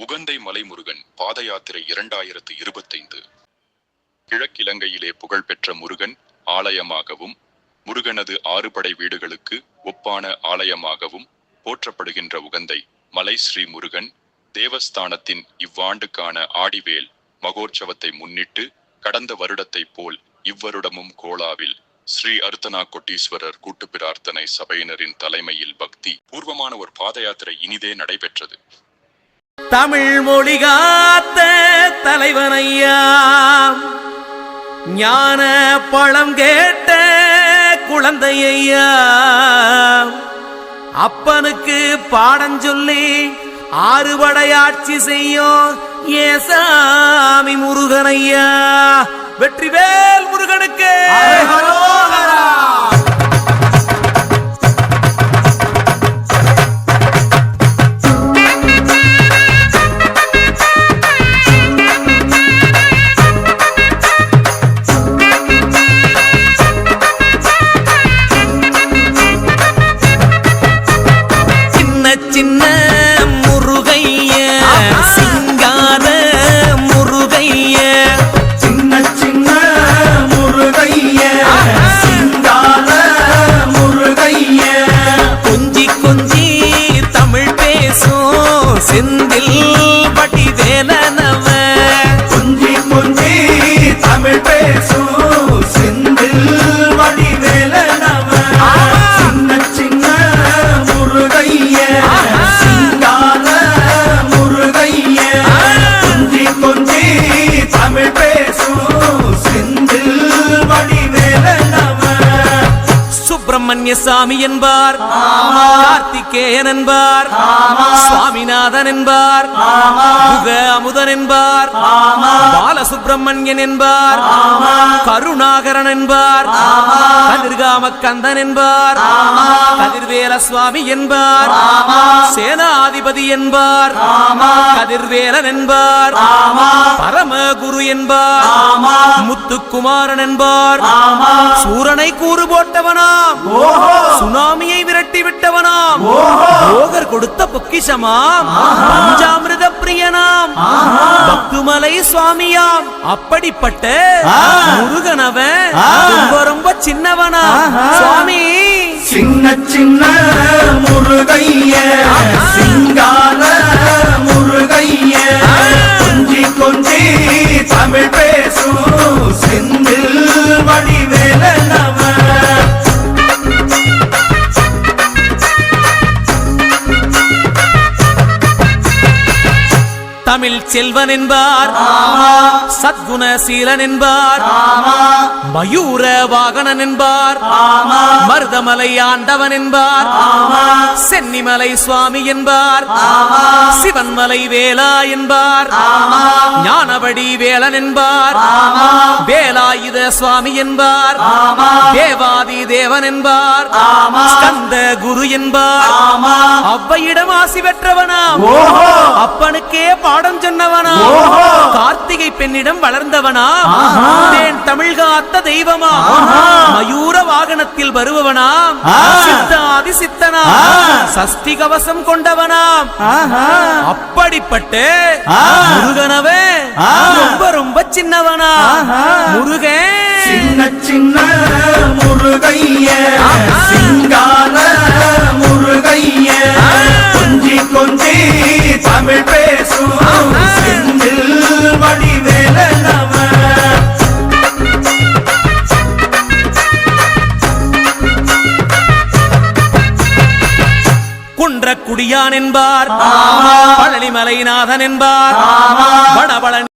உகந்தை மலைமுருகன் பாத யாத்திரை 2025. கிழக்கிலங்கையிலே புகழ்பெற்ற முருகன் ஆலயமாகவும் முருகனது 6 படை வீடுகளுக்கு ஒப்பான ஆலயமாகவும் போற்றப்படுகின்ற உகந்தை மலை ஸ்ரீ முருகன் தேவஸ்தானத்தின் இவ்வாண்டுக்கான ஆடிவேல் மகோற்சவத்தை முன்னிட்டு கடந்த வருடத்தை போல் இவ்வருடமும் கோலாவில் ஸ்ரீ அர்த்தனா கொட்டீஸ்வரர் கூட்டு பிரார்த்தனை சபையினரின் தலைமையில் பக்தி பூர்வமான ஒரு பாத யாத்திரை இனிதே நடைபெற்றது. தமிழ் மொழி காத்த தலைவனையா, ஞான பழம் கேட்ட குழந்தையா, அப்பனுக்கு பாடம் சொல்லி 6 படையாட்சி செய்யும் ஏசாமி முருகனையா. வெற்றிவேல் முருகனுக்கு சின்ன முருகைய, சிங்கார முருகைய, சின்ன சின்ன முருகைய, சிங்கார முருகைய, கொஞ்சி கொஞ்சி தமிழ் பேசும் செந்தில் வடிவேலனவ, கொஞ்சி கொஞ்சி தமிழ் பேசும் செந்தில் வடிவேலனவ, சின்ன சின்ன முருகைய, சிங்கார முருகைய, கொஞ்சி கொஞ்சி தமிழ் பேசும் செந்தில் வடிவேலனவ. சுப்பிரமணிய சாமி என்பார், கார்த்திகேயன் என்பார், சுவாமிநாதன் என்பார், முக அமுதன் என்பார், பாலசுப்பிரமணியன் என்பார், கருணாகரன் என்பார், கதிர்காம கந்தன் என்பார், கதிர்வேல சுவாமி என்பார், சேனாதிபதி என்பார், கதிர்வேலன் என்பார், பரமகுரு என்பார், முத்துக்குமாரன் என்பார், சூரனை கூறு போட்டவனாம், சுனாமியை விரட்டி விட்டவனாம், போகர் கொடுத்த பொக்கிஷமாம், பஞ்சாமிர்த பிரியனாம், பக்துமலை சுவாமியாம். அப்படிப்பட்ட முருகனவன் ரொம்ப ரொம்ப சின்னவனா சுவாமி. சின்ன சின்ன முருகைய, சிங்கார முருகைய, கொஞ்சி கொஞ்சி தமிழ் பேசும் செந்தில் வடிவேலனவ. தமிழ் செல்வன் என்பார், சத்குணசீலன் என்பார், மயூர வாகனன் என்பார், மருதமலை ஆண்டவன் என்பார், சென்னிமலை சுவாமி என்பார், சிவன்மலை வேலா என்பார், ஞானவடி வேலன் என்பார், வேலாயுத சுவாமி என்பார், தேவாதி தேவன் என்பார், ஸ்கந்த குரு என்பார், அவ்வையிடம் ஆசி பெற்றவனாம், அப்பனுக்கே பாடம் சொன்னவனா, கார்த்திகை பெண்ணிடம் வளர்ந்தவனா, தேன் தமிழ் காத்த தெய்வமா, மயூர வாகனத்தில் வருபவனாம், சித்தாதி சித்தனா, சஷ்டி கவசம் கொண்டவனாம். அப்படிப்பட்ட முருகனவே ரொம்ப ரொம்ப சின்னவனா முருகன். சின்ன சின்ன முருகைய, சிங்கார முருகைய, கொஞ்சி கொஞ்சி தமிழ் பேசும் செந்தில் வடிவேலனவ. குன்றக்குடியான் என்பார், பழனிமலைநாதன் என்பார், வடபழனி